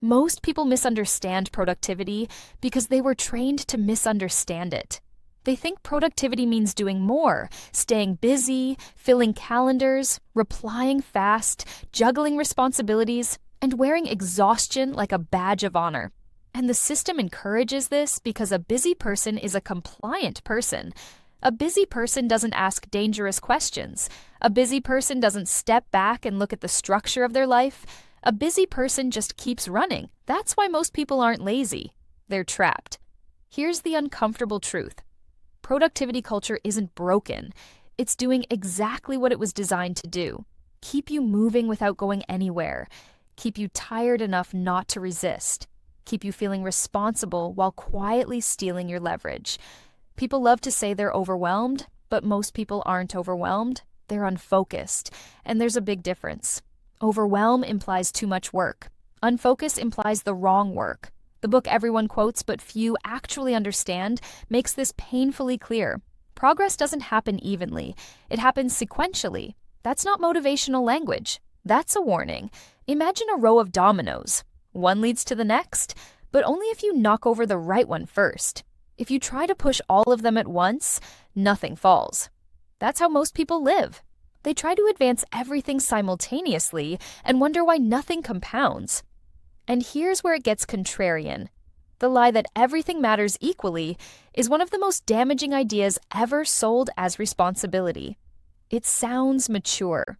Most people misunderstand productivity because they were trained to misunderstand it. They think productivity means doing more, staying busy, filling calendars, replying fast, juggling responsibilities, and wearing exhaustion like a badge of honor. And the system encourages this because a busy person is a compliant person. A busy person doesn't ask dangerous questions. A busy person doesn't step back and look at the structure of their life. A busy person just keeps running. That's why most people aren't lazy. They're trapped. Here's the uncomfortable truth. Productivity culture isn't broken. It's doing exactly what it was designed to do. Keep you moving without going anywhere. Keep you tired enough not to resist. Keep you feeling responsible while quietly stealing your leverage. People love to say they're overwhelmed, but most people aren't overwhelmed. They're unfocused. And there's a big difference. Overwhelm implies too much work. Unfocus implies the wrong work. The book everyone quotes but few actually understand makes this painfully clear. Progress doesn't happen evenly. It happens sequentially. That's not motivational language. That's a warning. Imagine a row of dominoes. One leads to the next, but only if you knock over the right one first. If you try to push all of them at once, nothing falls. That's how most people live. They try to advance everything simultaneously and wonder why nothing compounds. And here's where it gets contrarian. The lie that everything matters equally is one of the most damaging ideas ever sold as responsibility. It sounds mature.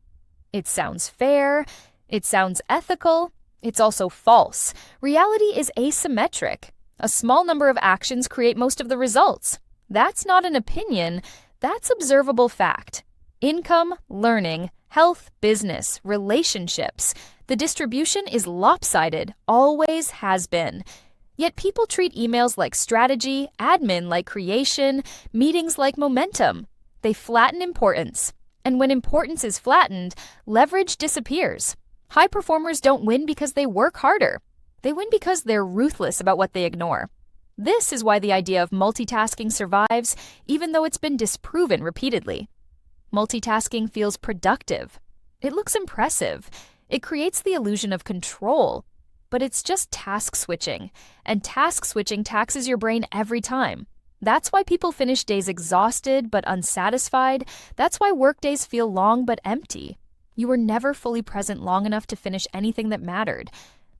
It sounds fair. It sounds ethical. It's also false. Reality is asymmetric. A small number of actions create most of the results. That's not an opinion. That's observable fact. Income, learning, health, business, relationships. The distribution is lopsided, always has been. Yet people treat emails like strategy, admin like creation, meetings like momentum. They flatten importance. And when importance is flattened, leverage disappears. High performers don't win because they work harder. They win because they're ruthless about what they ignore. This is why the idea of multitasking survives, even though it's been disproven repeatedly. Multitasking feels productive. It looks impressive. It creates the illusion of control. But it's just task switching, and task switching taxes your brain every time. That's why people finish days exhausted but unsatisfied. That's why workdays feel long but empty. You were never fully present long enough to finish anything that mattered.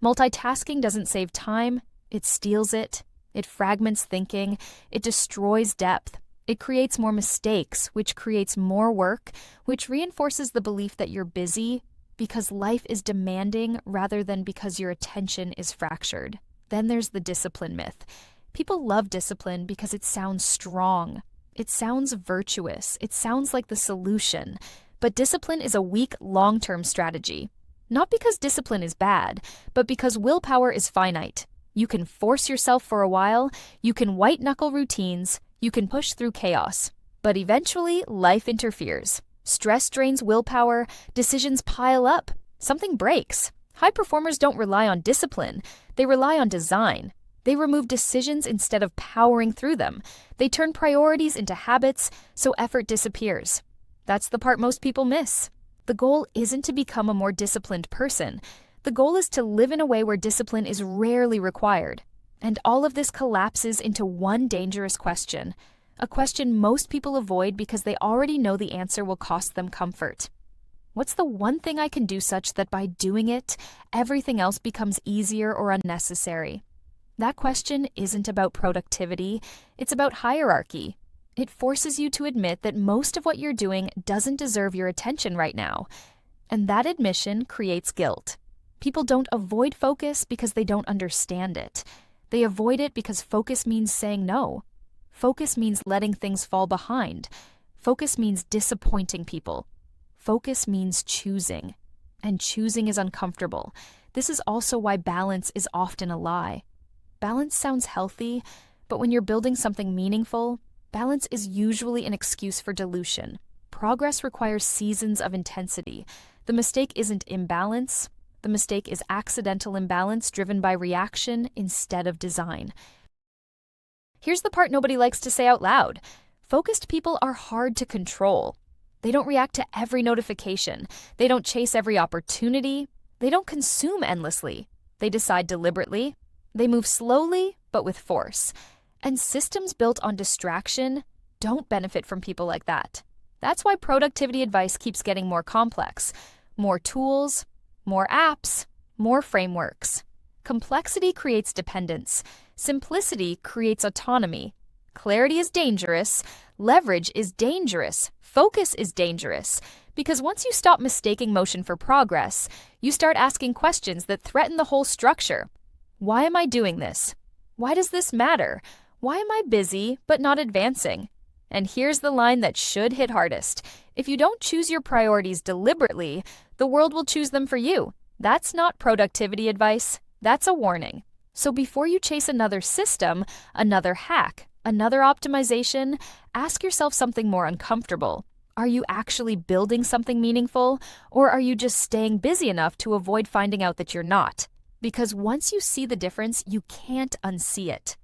Multitasking doesn't save time, it steals it. It fragments thinking. It destroys depth. It creates more mistakes, which creates more work, which reinforces the belief that you're busy because life is demanding rather than because your attention is fractured. Then there's the discipline myth. People love discipline because it sounds strong. It sounds virtuous. It sounds like the solution. But discipline is a weak, long-term strategy. Not because discipline is bad, but because willpower is finite. You can force yourself for a while, you can white-knuckle routines, you can push through chaos. But eventually, life interferes. Stress drains willpower, decisions pile up, something breaks. High performers don't rely on discipline, they rely on design. They remove decisions instead of powering through them. They turn priorities into habits, so effort disappears. That's the part most people miss. The goal isn't to become a more disciplined person. The goal is to live in a way where discipline is rarely required. And all of this collapses into one dangerous question, a question most people avoid because they already know the answer will cost them comfort. What's the one thing I can do such that by doing it, everything else becomes easier or unnecessary? That question isn't about productivity, it's about hierarchy. It forces you to admit that most of what you're doing doesn't deserve your attention right now. And that admission creates guilt. People don't avoid focus because they don't understand it. They avoid it because focus means saying no. Focus means letting things fall behind. Focus means disappointing people. Focus means choosing. And choosing is uncomfortable. This is also why balance is often a lie. Balance sounds healthy, but when you're building something meaningful, balance is usually an excuse for dilution. Progress requires seasons of intensity. The mistake isn't imbalance. The mistake is accidental imbalance driven by reaction instead of design. Here's the part nobody likes to say out loud. Focused people are hard to control. They don't react to every notification. They don't chase every opportunity. They don't consume endlessly. They decide deliberately. They move slowly, but with force. And systems built on distraction don't benefit from people like that. That's why productivity advice keeps getting more complex. More tools, more apps, more frameworks. Complexity creates dependence. Simplicity creates autonomy. Clarity is dangerous. Leverage is dangerous. Focus is dangerous. Because once you stop mistaking motion for progress, you start asking questions that threaten the whole structure. Why am I doing this? Why does this matter? Why am I busy but not advancing? And here's the line that should hit hardest. If you don't choose your priorities deliberately, the world will choose them for you. That's not productivity advice. That's a warning. So before you chase another system, another hack, another optimization, ask yourself something more uncomfortable. Are you actually building something meaningful, or are you just staying busy enough to avoid finding out that you're not? Because once you see the difference, you can't unsee it.